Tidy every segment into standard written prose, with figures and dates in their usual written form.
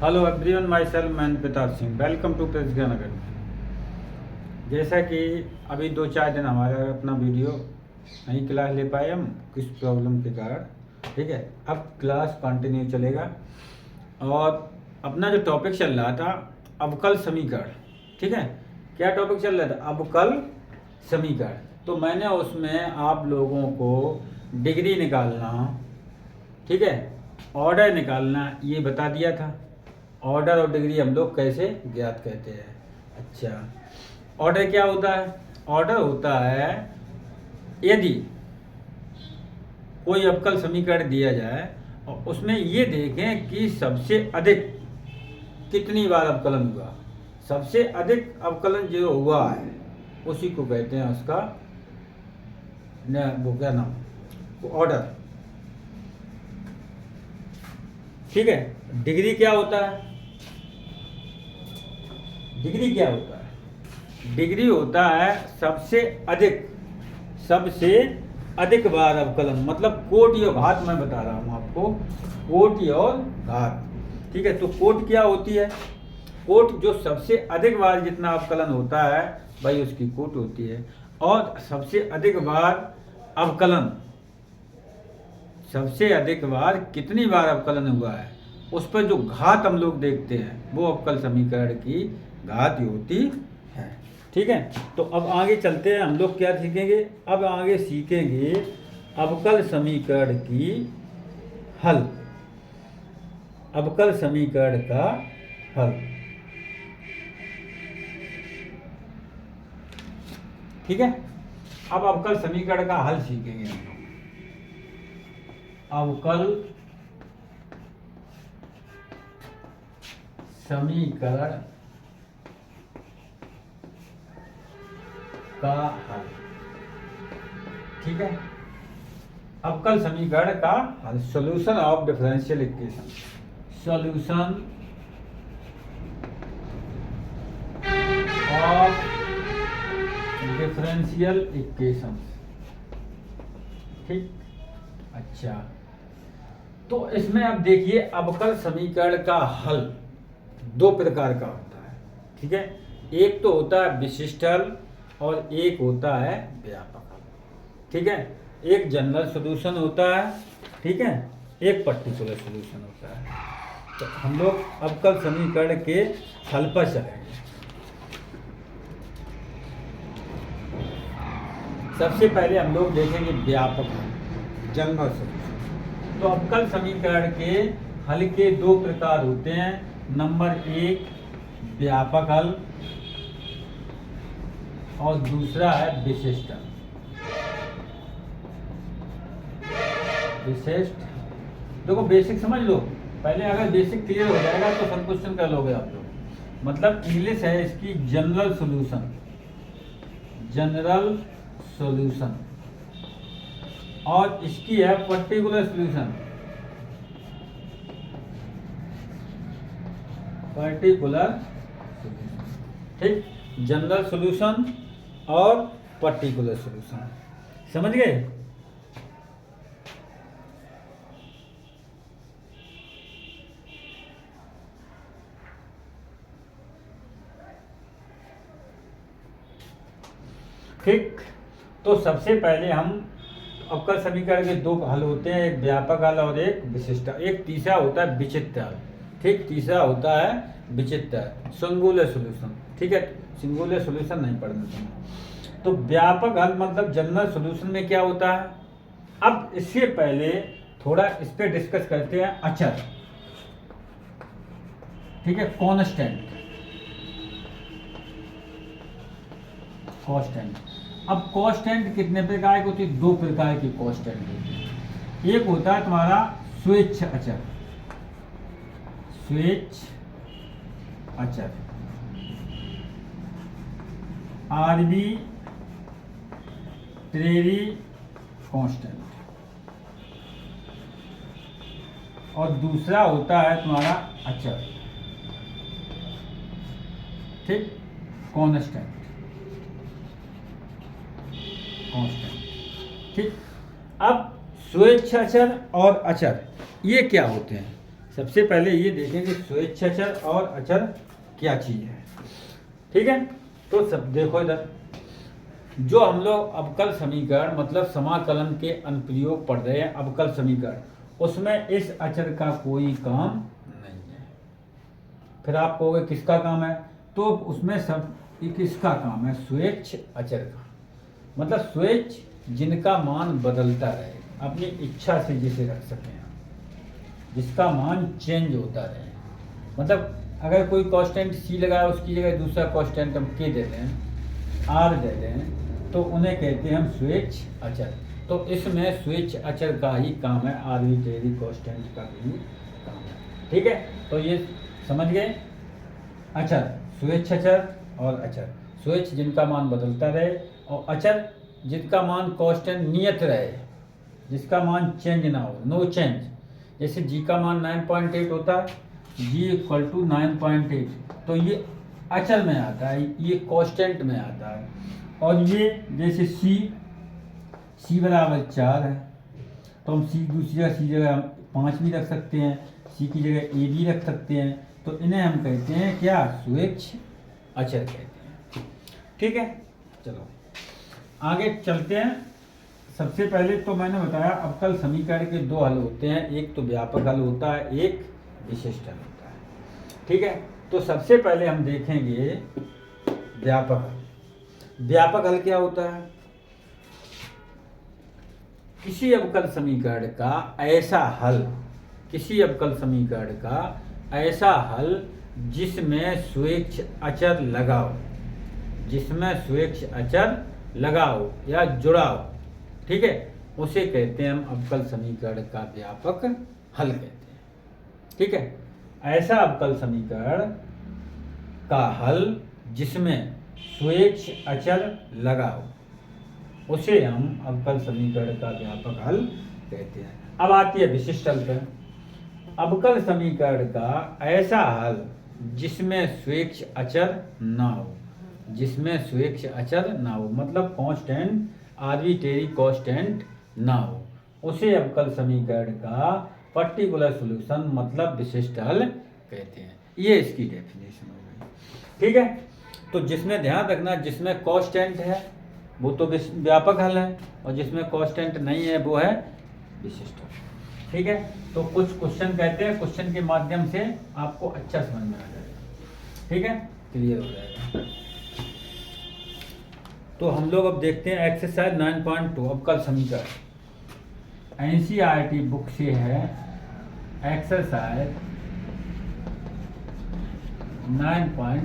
Hello everyone, myself Man Pratap Singh. Welcome to Press Gyan Academy. जैसा कि अभी 2-4 दिन हमारा अपना वीडियो नहीं क्लास ले पाए हम किस प्रॉब्लम के कारण, ठीक है। अब क्लास कंटिन्यू चलेगा और अपना जो टॉपिक चल रहा था अवकल समीकरण, ठीक है। क्या टॉपिक चल रहा था? अवकल समीकरण। तो मैंने उसमें आप लोगों को डिग्री निकालना, ठीक है, ऑर्डर निकालना ये बता दिया था। ऑर्डर और डिग्री हम लोग कैसे ज्ञात करते हैं। अच्छा, ऑर्डर क्या होता है? ऑर्डर होता है यदि कोई अवकल समीकरण दिया जाए और उसमें ये देखें कि सबसे अधिक कितनी बार अवकलन हुआ। सबसे अधिक अवकलन जो हुआ है उसी को कहते हैं उसका वो क्या नाम, ऑर्डर, ठीक है। डिग्री क्या होता है? डिग्री क्या होता है? डिग्री होता है सबसे अधिक बार अवकलन, मतलब कोटि और घात। मैं बता रहा हूँ आपको, कोटि और घात, ठीक है। तो कोट क्या होती है? कोट जो सबसे अधिक बार जितना अवकलन होता है भाई उसकी कोट होती है। और सबसे अधिक बार अवकलन, सबसे अधिक बार कितनी बार अवकलन हुआ है उस पर जो घात हम लोग देखते हैं वो अवकल समीकरण की घात होती है, ठीक है। तो अब आगे चलते हैं, हम लोग क्या सीखेंगे? अब आगे सीखेंगे अवकल समीकरण की हल, अवकल समीकरण का हल, ठीक है। अब अवकल समीकरण का हल सीखेंगे हम लोग। अवकल समीकरण का हल, ठीक है। अवकल समीकरण का हल, solution of differential equation, solution of differential equation, ठीक। अच्छा, तो इसमें अब देखिए अवकल समीकरण का हल दो प्रकार का होता है, ठीक है। एक तो होता है विशिष्ट हल और एक होता है व्यापक हल, ठीक है। एक जनरल सॉल्यूशन होता है, ठीक है, एक पर्टिकुलर सॉल्यूशन होता है। तो हम लोग अवकल समीकरण के हल पर चलेंगे। सबसे पहले हम लोग देखेंगे व्यापक हल, जनरल सॉल्यूशन। तो अवकल समीकरण के हल के दो प्रकार होते हैं। नंबर 1 व्यापक हल और दूसरा है विशिष्ट हल। विशिष्ट, देखो बेसिक समझ लो पहले, अगर बेसिक क्लियर हो जाएगा तो सब क्वेश्चन कर लोगे आप लोग। मतलब इंग्लिश है इसकी जनरल सॉल्यूशन, जनरल सॉल्यूशन, और इसकी है पर्टिकुलर सॉल्यूशन, पर्टिकुलर सॉल्यूशन, ठीक। जनरल सॉल्यूशन और पर्टिकुलर सॉल्यूशन, समझ गए? ठीक। तो सबसे पहले हम अवकल समीकरण के दो हल होते हैं, एक व्यापक हल और एक विशिष्ट। एक तीसरा होता है विचित्र हल, ठीक। तीसरा होता है विचित्र हल, सिंगुलर सॉल्यूशन, ठीक है। सिंगुलर सॉल्यूशन नहीं पढ़ना चाहिए। तो व्यापक हल मतलब जनरल सॉल्यूशन में क्या होता है? अब इससे पहले थोड़ा इस पर डिस्कस करते हैं अचर, ठीक है, कांस्टेंट, कांस्टेंट। अब कांस्टेंट कितने प्रकार की होती है? दो प्रकार की कांस्टेंट होती है। एक होता है तुम्हारा स्वेच्छ अचर, स्वेच्छ अचर, आर्बिट्रेरी कांस्टेंट, और दूसरा होता है तुम्हारा अचर, ठीक, कांस्टेंट, कांस्टेंट, ठीक। अब स्वेच्छ अचर और अचर ये क्या होते हैं? सबसे पहले ये देखेंगे स्वेच्छ अचर और अचर क्या चीज़ है। ठीक है, तो सब देखो इधर, जो हम लोग अवकल समीकरण मतलब समाकलन के अनुप्रयोग पढ़ रहे हैं, अवकल समीकरण, उसमें इस अचर का कोई काम नहीं है। फिर आप कहोगे किसका काम है, तो उसमें सब किसका काम है, स्वेच्छ अचर का, मतलब स्वेच्छ जिनका मान बदलता रहे, अपनी इच्छा से जिसे रख सकें, जिसका मान चेंज होता रहे। मतलब अगर कोई कांस्टेंट सी लगाया, उसकी जगह दूसरा कांस्टेंट हम के दे दें, आर दे दें, तो उन्हें कहते हैं हम स्वेच्छ अचर। तो इसमें स्वेच्छ अचर का ही काम है, आर्बिट्रेरी कांस्टेंट का भी काम है। ठीक है, तो ये समझ गए। अचर, स्वेच्छ अचर और अचर, स्वेच्छ जिनका मान बदलता रहे, और अचर जिनका मान कांस्टेंट नियत रहे, जिसका मान चेंज ना हो, नो चेंज। जैसे जी का मान 9.8 होता है, जी इक्वल टू 9.8, तो ये अचर में आता है, ये कांस्टेंट में आता है। और ये जैसे सी बराबर 4 है, तो हम सी दूसरी जगह, सी जगह 5 भी रख सकते हैं, सी की जगह ए भी रख सकते हैं, तो इन्हें हम कहते हैं क्या, स्वेच्छ अचर कहते हैं। ठीक है, चलो आगे चलते हैं। सबसे पहले तो मैंने बताया अवकल समीकरण के दो हल होते हैं, एक तो व्यापक हल होता है, एक विशिष्ट हल होता है। ठीक है, तो सबसे पहले हम देखेंगे व्यापक हल। व्यापक हल क्या होता है, किसी अवकल समीकरण का ऐसा हल, किसी अवकल समीकरण का ऐसा हल जिसमें स्वेच्छ अचर लगाओ, जिसमें स्वेच्छ अचर लगाओ या जुड़ाओ, ठीक है, उसे कहते हैं हम अवकल समीकरण का व्यापक हल कहते हैं। ठीक है, ऐसा अवकल समीकरण का हल जिसमें स्वेच्छ अचर लगाओ, उसे हम अवकल समीकरण का व्यापक हल कहते हैं। अब आती है विशिष्ट हल पर। अवकल समीकरण का ऐसा हल जिसमें स्वेच्छ अचर ना हो, जिसमें स्वेच्छ अचर ना हो, मतलब कांस्टेंट, आर्बिट्रेरी कांस्टेंट ना हो, उसे अवकल समीकरण का पर्टिकुलर सॉल्यूशन मतलब विशिष्ट हल कहते हैं। ये इसकी डेफिनेशन हो गई। ठीक है, तो जिसमें ध्यान रखना, जिसमें कांस्टेंट है वो तो व्यापक हल है, और जिसमें कांस्टेंट नहीं है वो है विशिष्ट हल। ठीक है, तो कुछ क्वेश्चन कहते हैं, क्वेश्चन के माध्यम से आपको अच्छा समझ में आ जाएगा। ठीक है, क्लियर हो जाएगा। तो हम लोग अब देखते हैं एक्सरसाइज 9.2 अवकल समीकरण। एनसीईआरटी बुक से है एक्सरसाइज 9.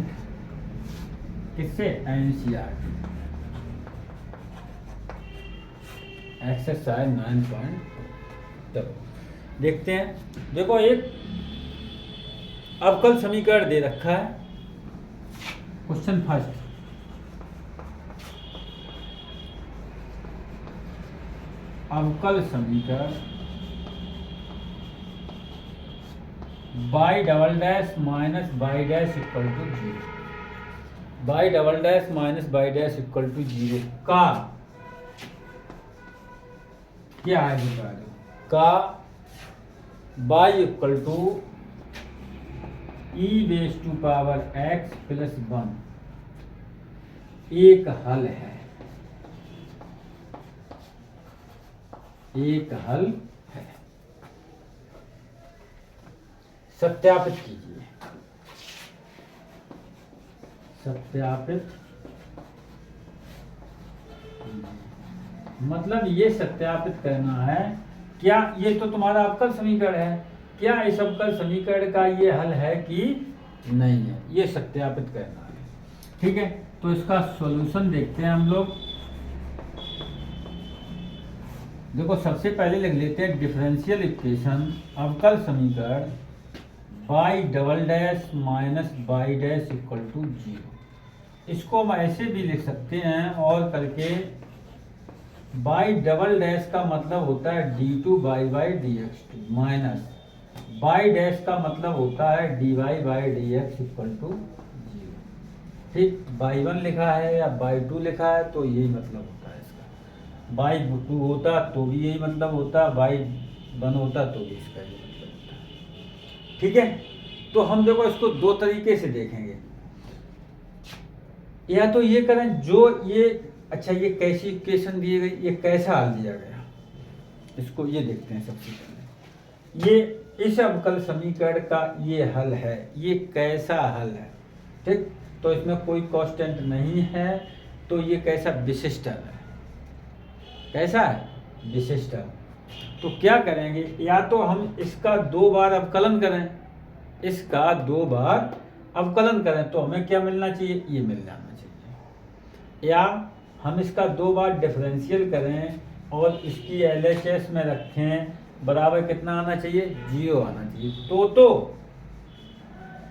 किससे, एनसीईआरटी एक्सरसाइज 9. देखते हैं। देखो एक अवकल समीकरण दे रखा है, क्वेश्चन फर्स्ट, अवकल समीकरण y double dash minus y dash equal to 0, y double dash minus y dash equal to 0 का क्या है, बता दो, का y equal to e base to power x plus 1 एक हल है, एक हल है। सत्यापित कीजिए, सत्यापित मतलब ये सत्यापित करना है क्या ये तो तुम्हारा अवकल समीकरण है, क्या इस अवकल समीकरण का ये हल है कि नहीं है, ये सत्यापित करना है। ठीक है, तो इसका सॉल्यूशन देखते हैं हम लोग। देखो सबसे पहले लिख लेते हैं डिफरेंशियल इक्वेशन अवकल समीकरण y double dash minus y dash equal to 0। इसको हम ऐसे भी लिख सकते हैं और करके, बाई डबल डैश का मतलब होता है d2 by dx2 minus y dash का मतलब होता है dy by dx equal to 0। ठीक, बाई 1 लिखा है या बाई 2 लिखा है तो यही मतलब होता है इसका। बाई 2 होता तो भी यही मतलब होता, बाई 1 होता तो भी इसका यही मतलब होता है। ठीक है, तो हम देखो इसको दो तरीके से देखेंगे। या तो ये करें जो ये, अच्छा ये कैसी इक्वेशन दी गई, ये कैसा हल दिया गया, इसको ये देखते हैं सबसे पहले। ये इस अवकल समीकरण का ये हल है, ये कैसा हल है, ठीक। तो इसमें कोई कांस्टेंट नहीं है, तो ये कैसा विशिष्ट हल है, कैसा है विशिष्ट हल। तो क्या करेंगे, या तो हम इसका 2 बार अवकलन करें, इसका 2 बार अवकलन करें तो हमें क्या मिलना चाहिए, ये मिल जाना चाहिए। या हम इसका 2 बार डिफरेंशियल करें और इसकी LHS में रखें, बराबर कितना आना चाहिए, 0 आना चाहिए।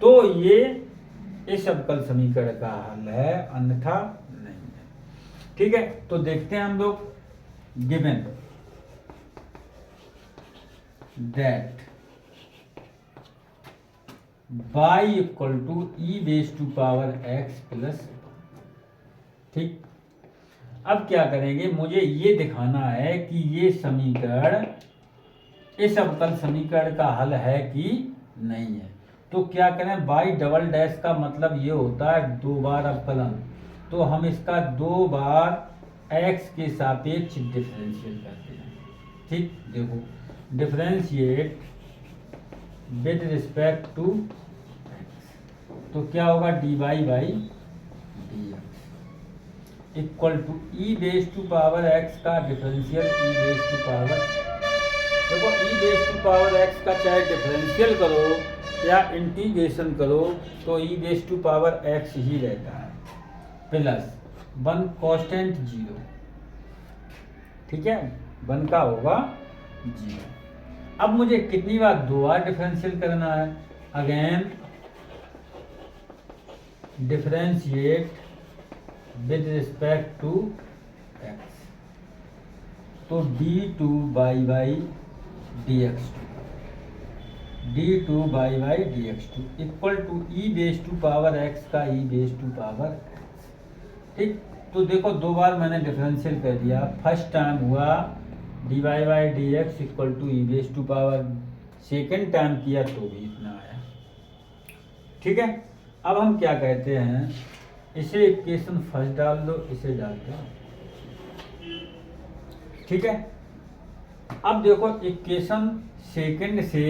तो ये इस अवकल समीकरण का हल है, अन्यथा नहीं है। ठीक है, तो देखते हैं हम लोग। Given that y equal to e base to power x plus, ठीक। अब क्या करेंगे, मुझे ये दिखाना है कि ये समीकरण इस अवकल समीकरण का हल है कि नहीं है। तो क्या करें, y डबल डैश का मतलब ये होता है 2 बार अवकलन, तो हम इसका 2 बार x के सापेक्ष डिफरेंशिएट करते हैं, ठीक। देखो differentiate with respect to x, तो क्या होगा dy by dx equal to e base to power x का differential e base to power, देखो e base to power x का चाहे डिफरेंशियल करो या इंटीग्रेशन करो तो e base to power x ही रहता है, प्लस 1 कांस्टेंट 0, ठीक है, 1 का होगा 0। अब मुझे कितनी बार, 2 बार डिफरेंशियल करना है। Again differentiate with respect to x, तो d2 by dx2, d2 by dx2 equal to e base to power x का e base to power x, ठीक। तो देखो 2 बार मैंने डिफरेंशियल कर दिया, फर्स्ट टाइम हुआ dy by dx equal to e base to power, second time किया तो भी इतना आया, ठीक है। अब हम क्या कहते हैं, इसे इक्वेशन फर्स्ट डाल दो, इसे डाल दो, ठीक है। अब देखो इक्वेशन सेकंड से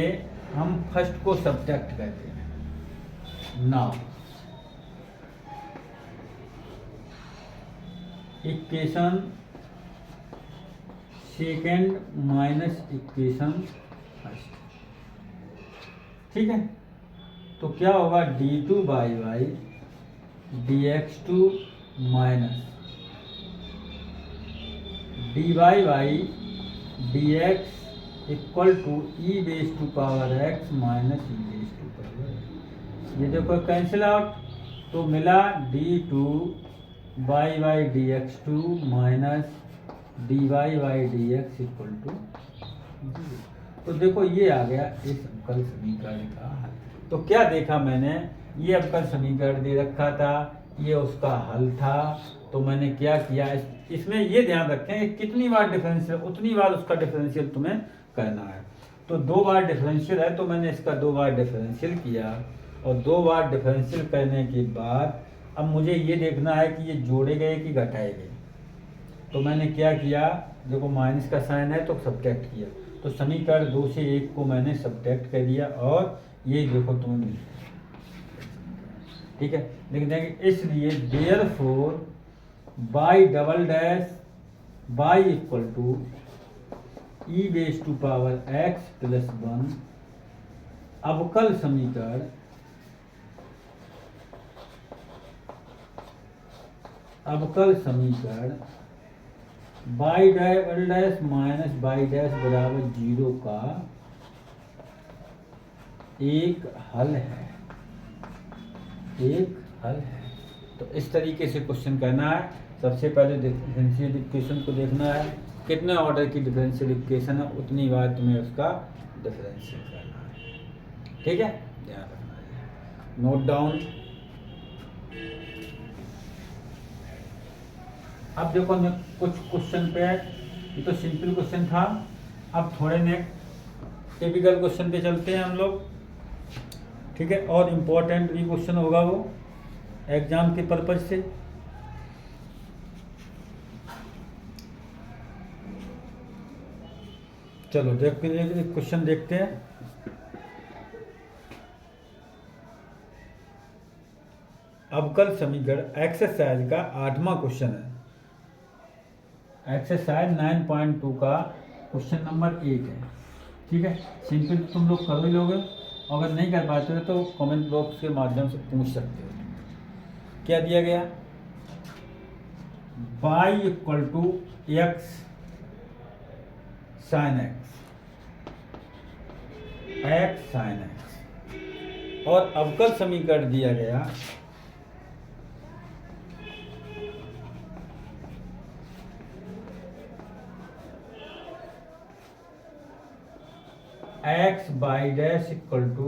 हम फर्स्ट को सब्ट्रैक्ट करते हैं। Now equation second minus equation first, ठीक है। तो क्या होगा, d2 by dx2 minus dy by dx equal to e base to power x minus e base to power x। ये देखो कैंसिल आउट, तो मिला d2 by dx2 minus dy by dx equal to 0। तो देखो ये आ गया इस अवकल समीकरण का हल। तो क्या देखा मैंने, ये अवकल समीकरण दे रखा था, ये उसका हल था, तो मैंने क्या किया, इसमें ये ध्यान रखें कि कितनी बार डिफरेंशियल, उतनी बार उसका डिफरेंशियल तुम्हें करना है। तो 2 बार डिफरेंशियल है, तो मैंने इसका 2 बार डिफरेंशियल किया, और 2 बार डिफरेंशियल करने के बाद अब मुझे ये देखना है कि ये जोड़े गए कि घटाए गए। तो मैंने क्या किया, देखो माइनस का साइन है तो सब्ट्रैक्ट किया, तो समीकरण 2 से 1 को मैंने सब्ट्रैक्ट कर दिया, और ये देखो तुम्हें मिल गया, ठीक है। लिख देंगे, इसलिए therefore y double dash y equal to e base to power x plus 1 अवकल समीकरण y double dash minus y dash बराबर 0 का एक हल है, एक हल है। तो इस तरीके से क्वेश्चन करना है। सबसे पहले डिफरेंशियल इक्वेशन को देखना है, कितने ऑर्डर की डिफरेंशियल इक्वेशन है उतनी बार तुम्हें उसका डिफरेंशियल करना है, ठीक है, ध्यान रखना है। Note down. अब देखो कुछ क्वेश्चन पे, ये तो सिंपल क्वेश्चन था, अब थोड़े ने टिपिकल क्वेश्चन पे चलते हैं हम लोग। ठीक है, और इम्पोर्टेंट भी क्वेश्चन होगा वो एग्जाम के पर्पज से। चलो देखते हैं, क्वेश्चन देखते हैं। अवकल समीकरण एक्सरसाइज का 8वां क्वेश्चन है। एक्सरसाइज 9.2 का क्वेश्चन नंबर 1 है। ठीक है, सिंपल तुम लोग कर ही लोगे, अगर नहीं कर पाते हो तो कमेंट बॉक्स के माध्यम से पूछ सकते हो। क्या दिया गया, y equal to x sine x sine x, और अवकल समीकरण दिया गया x y dash equal to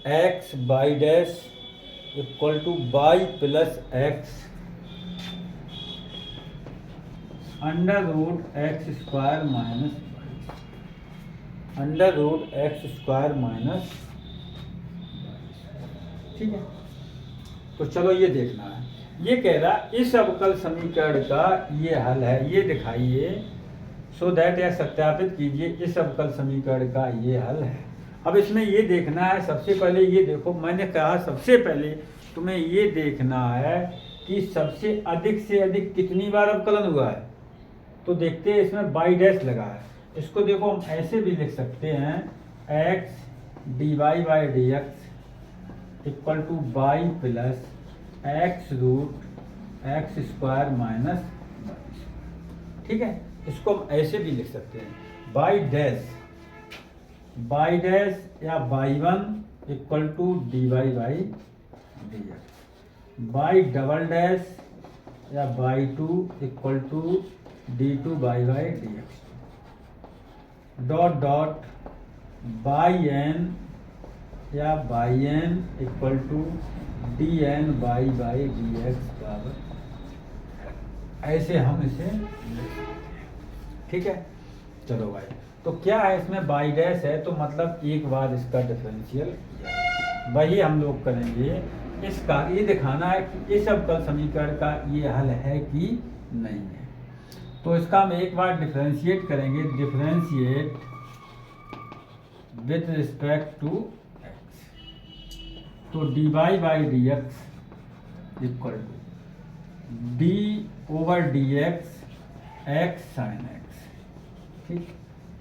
x y dash equal to y plus x under root x square minus under root x square minus. ठीक है, तो चलो ये देखना है। ये कह रहा इस अवकल समीकरण का ये हल है, ये दिखाइए, सो दैट या सत्यापित कीजिए इस अवकल समीकरण का ये हल है। अब इसमें ये देखना है, सबसे पहले ये देखो, मैंने कहा सबसे पहले तुम्हें ये देखना है कि सबसे अधिक से अधिक कितनी बार अवकलन हुआ है। तो देखते हैं, इसमें बाई डैश लगा है, इसको देखो हम ऐसे भी लिख सकते हैं, x d y by d x equal to y plus x root x square minus. ठीक है, इसको हम ऐसे भी लिख सकते हैं, बाई डैश या y one equal to d y by d x, y double dash या y two equal to d two y by d x, dot dot y n या y n equal to d n y by d x बराबर, ऐसे हम इसे लिख सकते हैं। ठीक है, चलो भाई, तो क्या है इसमें बाई डैश है, तो मतलब एक बार इसका डिफरेंशियल वही हम लोग करेंगे। इसका ये दिखाना है कि इस अवकल समीकरण का ये हल है कि नहीं है। तो इसका हम एक बार डिफरेंशिएट करेंगे, differentiate with respect to x, तो d y by d x equal to d over d x x sine x. ठीक,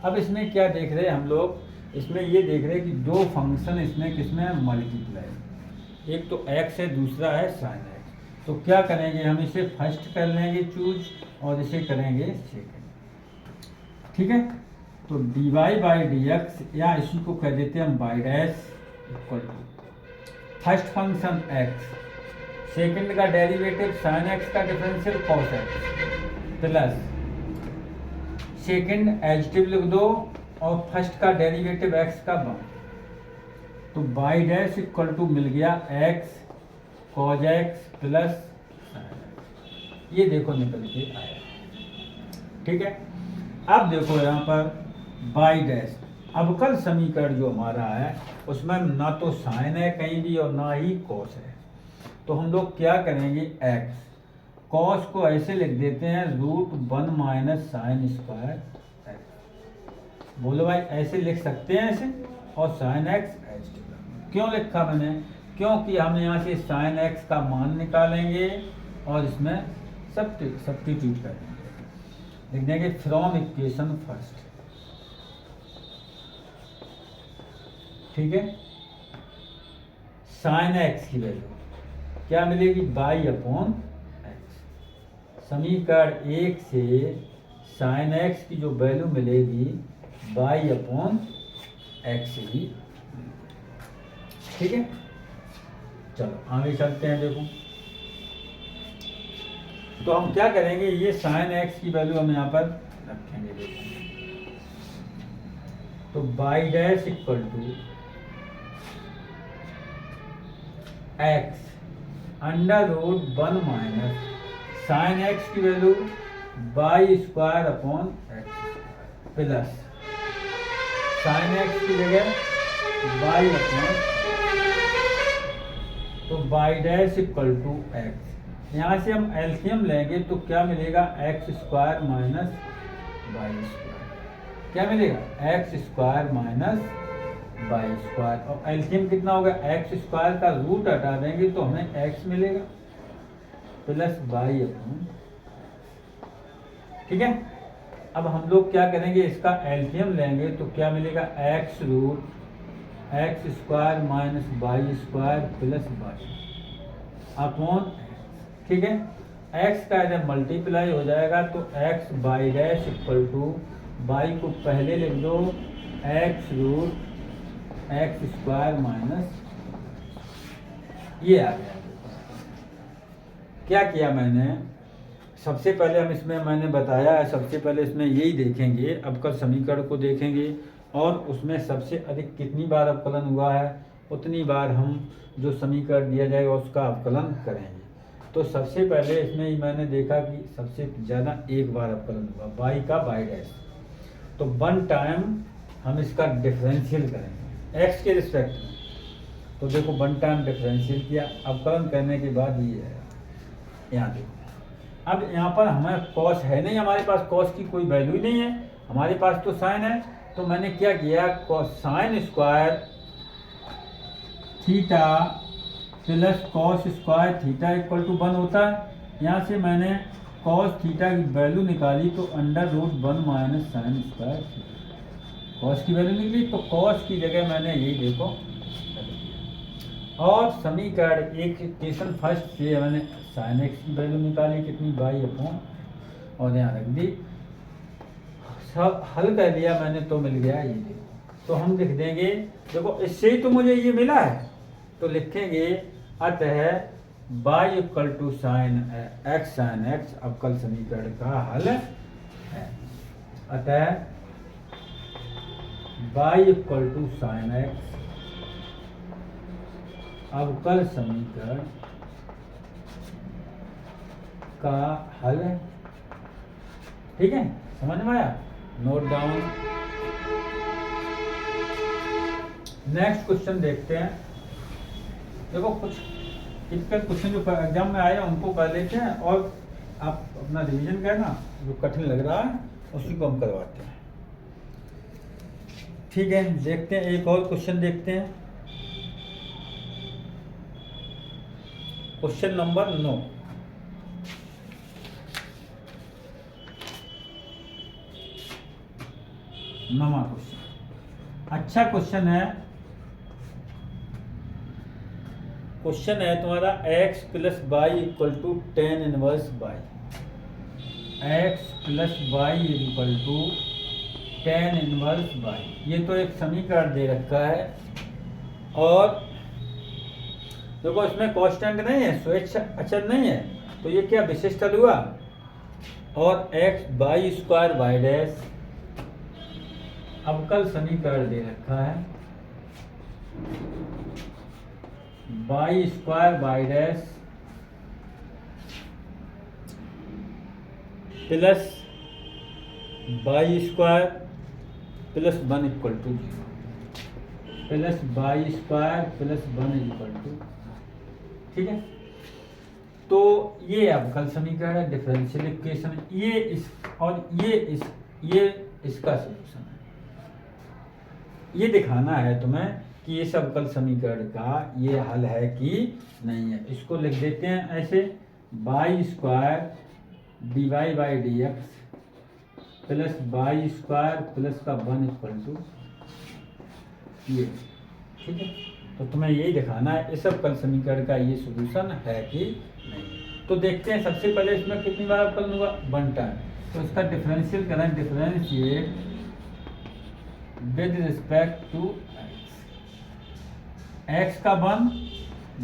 अब इसमें क्या देख रहे हैं हम लोग, इसमें ये देख रहे हैं कि दो फंक्शन इसमें किसमें है, मल्टीप्लाई, एक तो x है, दूसरा है साइन एक्स। तो क्या करेंगे, हम इसे फर्स्ट कर लेंगे चूज और इसे करेंगे सेकंड। ठीक है, तो d y by d x, या इसी को कह देते हैं हम y dash equal to first function x, second का डेरिवेटिव साइन एक्स का differential cos x plus second adjective लिख दो और फर्स्ट का डेरिवेटिव x का 1, तो बाई डैश इक्वल टू मिल गया x cos x plus sine x. ये देखो निकल के आया। ठीक है, अब देखो यहाँ पर बाई डैश अवकल समीकरण जो हमारा है उसमें ना तो साइन है कहीं भी और ना ही कॉस है। तो हम लोग क्या करेंगे, x कॉस को ऐसे लिख देते हैं √1 माइनस साइन स्क्वायर एक्स। बोलो भाई, ऐसे लिख सकते हैं ऐसे, और साइन एक्स क्यों लिखा मैंने, क्योंकि हम यहाँ से साइन एक्स का मान निकालेंगे और इसमें सब्स्टिट्यूट करेंगे, लिख देंगे फ्रॉम इक्वेशन फर्स्ट। ठीक है, साइन एक्स की वैल्यू क्या मिलेगी, बाई अपॉन एक्स। समीकरण 1 से साइन एक्स की जो वैल्यू मिलेगी बाई अपॉन एक्स ही। ठीक है, चलो आगे चलते हैं। देखो, तो हम क्या करेंगे, ये साइन एक्स की वैल्यू हम यहाँ पर रखेंगे। देखो, तो y dash equal to x √1 minus sine x की value y square upon x plus sine x की जगह बाई अपॉन, तो y dash equal to x. यहाँ से हम एलसीएम लेंगे तो क्या मिलेगा, x square minus y square. क्या मिलेगा, x square minus y square. और एलसीएम कितना होगा, एक्स स्क्वायर का रूट हटा देंगे तो हमें एक्स मिलेगा प्लस बाई अपॉन, ठीक है। अब हम लोग क्या करेंगे, इसका एलसीएम लेंगे तो क्या मिलेगा, x root x square minus y square plus y upon, ठीक है। एक्स का जब मल्टीप्लाई हो जाएगा तो x y dash equal to, y को पहले लिख दो, x root x square minus, ये आ गया। क्या किया मैंने, सबसे पहले हम इसमें मैंने बताया है, सबसे पहले इसमें यही देखेंगे, अवकल समीकरण को देखेंगे और उसमें सबसे अधिक कितनी बार अवकलन हुआ है उतनी बार हम जो समीकरण दिया जाएगा उसका अवकलन करेंगे। तो सबसे पहले इसमें ही मैंने देखा कि सबसे ज़्यादा एक बार अवकलन हुआ बाई का बाई डैश, तो 1 टाइम हम इसका डिफरेंशियल करेंगे एक्स के रिस्पेक्ट में। तो देखो 1 टाइम डिफरेंशियल किया, अवकलन करने के बाद ये है, यहाँ देखो। अब यहाँ पर हमें कॉस है नहीं, हमारे पास कॉस की कोई वैल्यू ही नहीं है, हमारे पास तो साइन है। तो मैंने क्या किया, sine square theta plus cos square theta equal to 1 होता है। यहाँ से मैंने कॉस थीटा की वैल्यू निकाली तो under root 1 minus sine square theta, cos की वैल्यू निकली तो कॉस की जगह मैंने यही देखो, और समीकरण एक इक्वेशन फर्स्ट से मैंने साइन एक्स की वैल्यू निकाली कितनी, बाई अपॉन, और यहाँ रख दी, सब हल कर लिया मैंने तो मिल गया ये देखो। तो हम लिख देंगे, देखो इससे ही तो मुझे ये मिला है, तो लिखेंगे अतः y equal to sine x अवकल समीकरण का हल है। अतः y equal to sine x अवकल समीकरण का हल है, ठीक है। समझ में आया, नोट डाउन। नेक्स्ट क्वेश्चन देखते हैं। देखो कुछ टिपिकल क्वेश्चन जो एग्जाम में आए उनको कर लेते हैं और आप अपना रिवीजन करना, जो कठिन लग रहा है उसी को हम करवाते हैं, ठीक है। देखते हैं एक और क्वेश्चन देखते हैं, क्वेश्चन नंबर 9। नवा क्वेश्चन, अच्छा क्वेश्चन है। क्वेश्चन है तुम्हारा x plus y equal to tan inverse y, x plus y equal to tan inverse y. ये तो एक समीकरण दे रखा है और देखो इसमें कांस्टेंट नहीं है, स्वेच्छ अचर नहीं है, तो ये क्या विशिष्ट हल हुआ। और x y square y dash अवकल समीकरण दे रखा है, y square y dash plus y square plus 1 equal to 0, plus y square plus 1 equal to, ठीक है। तो ये अवकल समीकरण है, डिफरेंशियल इक्वेशन, ये इस और ये इसका सॉल्यूशन है। ये दिखाना है तुम्हें कि ये अवकल समीकरण का ये हल है कि नहीं है। इसको लिख देते हैं ऐसे, y square d y by d x plus y square plus का 1 इक्वल टू ये, ठीक है। तो तुम्हें यही दिखाना है इस अवकल समीकरण का ये सॉल्यूशन है कि नहीं। तो देखते हैं, सबसे पहले इसमें कितनी बार अवकलन हुआ, 1 टाइम। तो इसका डिफरेंशियल करें, differentiate with respect to x का 1,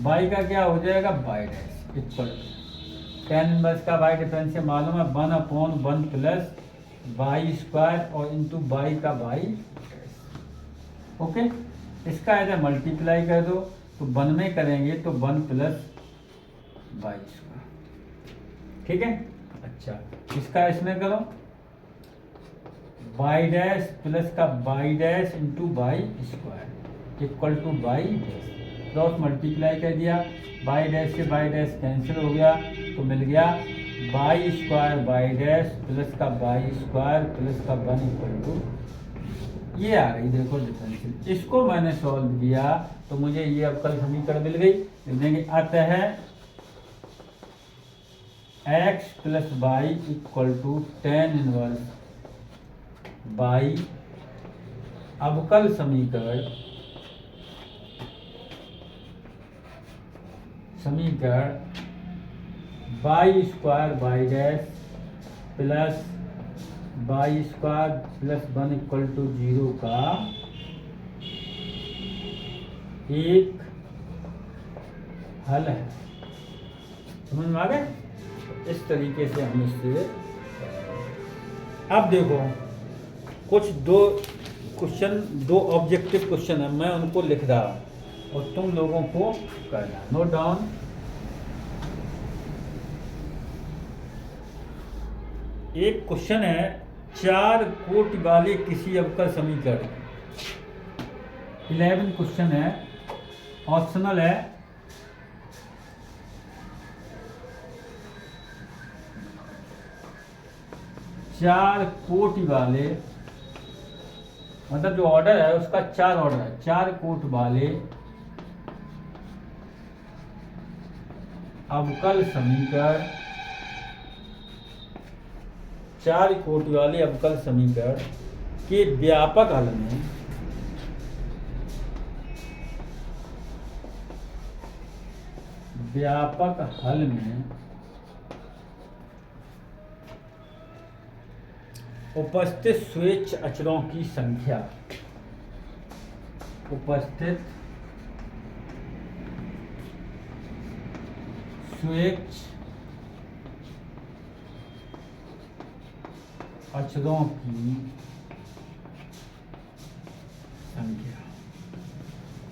बाई का क्या हो जाएगा y dash equal to tan inverse का बाई डिफरेंशियल मालूम है 1 अपॉन 1 प्लस बाई स्क्वायर और इंटू बाई का बाई डैश, ओके। इसका ऐसे मल्टीप्लाई कर दो तो 1 में करेंगे तो 1 प्लस बाई स्क्वायर, ठीक है। अच्छा इसका इसमें करो, वाई डैश प्लस का y dash into y square equal to y dash, cross multiply कर दिया, वाई डैश से वाई डैश कैंसिल हो गया तो मिल गया y square y dash plus का वाई स्क्वायर प्लस का 1 इक्वल टू, ये आ गई देखो डिफरेंशियल। इसको मैंने सॉल्व किया तो मुझे ये अवकल समीकरण मिल गई। लिख देंगे अतः x plus y equal to tan inverse y अवकल समीकरण y square y dash plus y square plus 1 equal to 0 का एक हल है। समझ में आ गए? इस तरीके से हम इससे, अब देखो कुछ दो क्वेश्चन, दो ऑब्जेक्टिव क्वेश्चन है, मैं उनको लिख रहा और तुम लोगों को करना, नोट डाउन। एक क्वेश्चन है 4 कोटि वाले किसी अवकल समीकरण, 11 क्वेश्चन है, ऑप्शनल है। चार कोटि वाले, मतलब जो ऑर्डर है उसका 4 ऑर्डर है, 4 कोटि वाले अवकल समीकरण, 4 कोटि वाले अवकल समीकरण के व्यापक हल में उपस्थित स्वेच्छ अचरों की संख्या, उपस्थित स्वेच्छ अचरों की संख्या,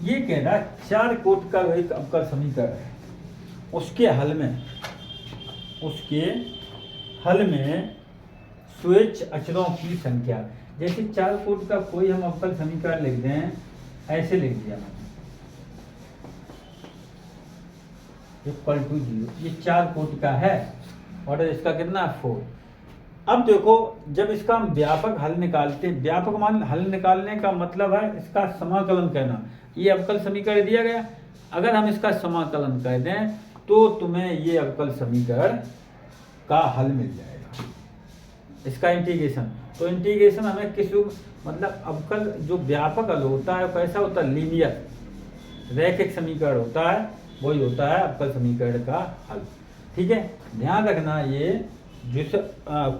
ये कह रहा 4 कोटि का एक अवकल समीकरण है, उसके हल में स्वेच्छ अचरों की संख्या। जैसे 4 कोटि का कोई हम अवकल समीकरण लिख दें, ऐसे लिख दिया मैंने इक्वल टू 0, ये 4 कोटि का है, ऑर्डर इसका कितना 4। अब देखो जब इसका हम व्यापक हल निकालते हैं, व्यापक मान हल निकालने का मतलब है इसका समाकलन करना। ये अवकल समीकरण दिया गया, अगर हम इसका समाकलन कर दें तो तुम्हें ये अवकल समीकरण का हल मिल जाएगा, इसका इंटीग्रेशन। तो इंटीग्रेशन हमें किस रूप, मतलब अवकल जो व्यापक हल होता है कैसा होता है, लीनियर रैखिक समीकरण होता है, वही होता है अवकल समीकरण का हल। ठीक है, ध्यान रखना ये जिस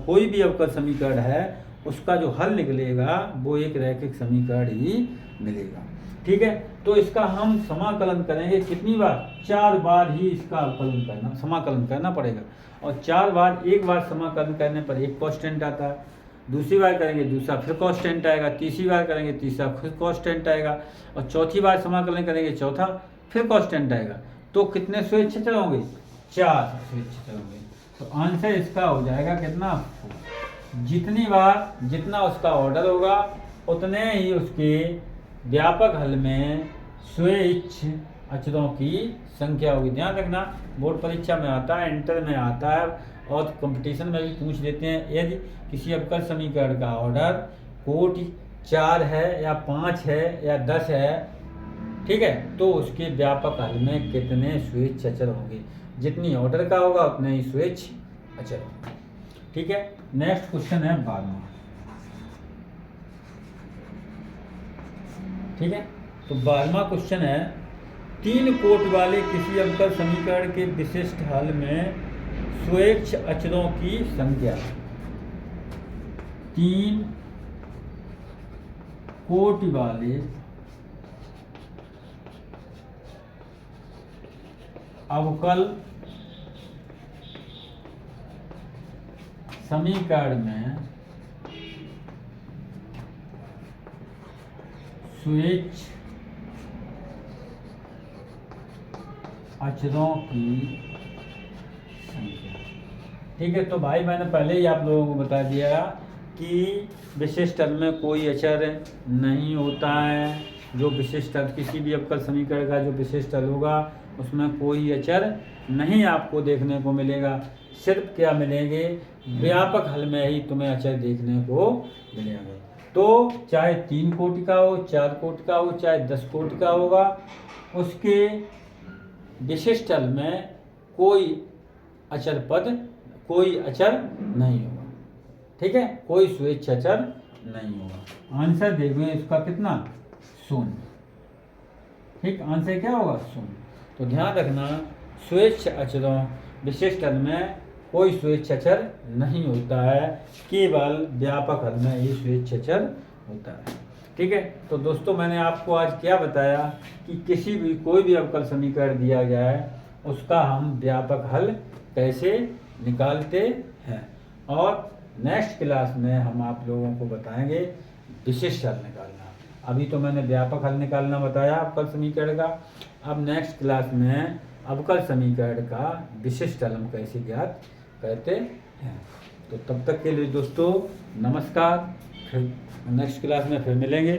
कोई भी अवकल समीकरण है उसका जो हल निकलेगा वो एक रैखिक समीकरण ही मिलेगा। ठीक है, तो इसका हम समाकलन करेंगे कितनी बार, 4 बार ही इसका अवकलन करना, समाकलन करना पड़ेगा। और 4 बार, एक बार समाकलन करने पर एक कांस्टेंट आता है, दूसरी बार करेंगे दूसरा फिर कांस्टेंट आएगा, तीसरी बार करेंगे तीसरा फिर कांस्टेंट आएगा, और चौथी बार समाकलन करेंगे चौथा फिर कांस्टेंट आएगा। तो कितने स्वेच्छ अचर होंगे, 4 स्वेच्छ अचर होंगे। तो आंसर इसका हो जाएगा कितना, 4। जितनी बार जितना उसका ऑर्डर होगा उतने ही उसके व्यापक हल में स्वेच्छ अचरों की संख्या होगी। ध्यान रखना, बोर्ड परीक्षा में आता है, इंटर में आता है और कंपटीशन में भी पूछ देते हैं। यदि किसी अवकल समीकरण का ऑर्डर कोटि 4 है या 5 है या 10 है, ठीक है, तो उसके व्यापक हल में कितने स्वेच्छ अचर होंगे, जितनी ऑर्डर का होगा उतने ही स्वेच्छ अचर। ठीक है, नेक्स्ट क्वेश्चन है 12वां। ठीक है, तो 12वां क्वेश्चन है 3 कोटि वाले किसी अवकल समीकरण के विशिष्ट हल में स्वेच्छ अचरों की संख्या। 3 कोटि वाले अवकल समीकरण में स्वेच्छ अचरों की संख्या। ठीक है, तो भाई मैंने पहले ही आप लोगों को बता दिया कि विशिष्ट हल में कोई अचर नहीं होता है। जो विशिष्ट हल, किसी भी अवकल समीकरण का जो विशिष्ट हल होगा उसमें कोई अचर नहीं आपको देखने को मिलेगा। सिर्फ क्या मिलेंगे, व्यापक हल में ही तुम्हें अचर देखने को मिलेंगे। तो चाहे 3 कोटि का हो, 4 कोटि का हो, चाहे 10 कोटि का होगा, उसके विशिष्ट हल में कोई अचर पद, कोई अचर नहीं होगा। ठीक है, कोई स्वेच्छ अचर नहीं होगा। आंसर देखो इसका कितना, 0। ठीक, आंसर क्या होगा, 0। तो ध्यान रखना, स्वेच्छ अचरों विशिष्ट हल में कोई स्वेच्छ अचर नहीं होता है, केवल व्यापक हल में ही स्वेच्छ अचर होता है। ठीक है, तो दोस्तों मैंने आपको आज क्या बताया कि किसी भी कोई भी अवकल समीकरण दिया गया है उसका हम व्यापक हल कैसे निकालते हैं, और नेक्स्ट क्लास में हम आप लोगों को बताएंगे विशिष्ट हल निकालना। अभी तो मैंने व्यापक हल निकालना बताया अवकल समीकरण का, अब नेक्स्ट क्लास में अवकल समीकरण का विशिष्ट हल हम कैसे ज्ञात करते हैं। तो तब तक के लिए दोस्तों नमस्कार, फिर नेक्स्ट क्लास में फिर मिलेंगे।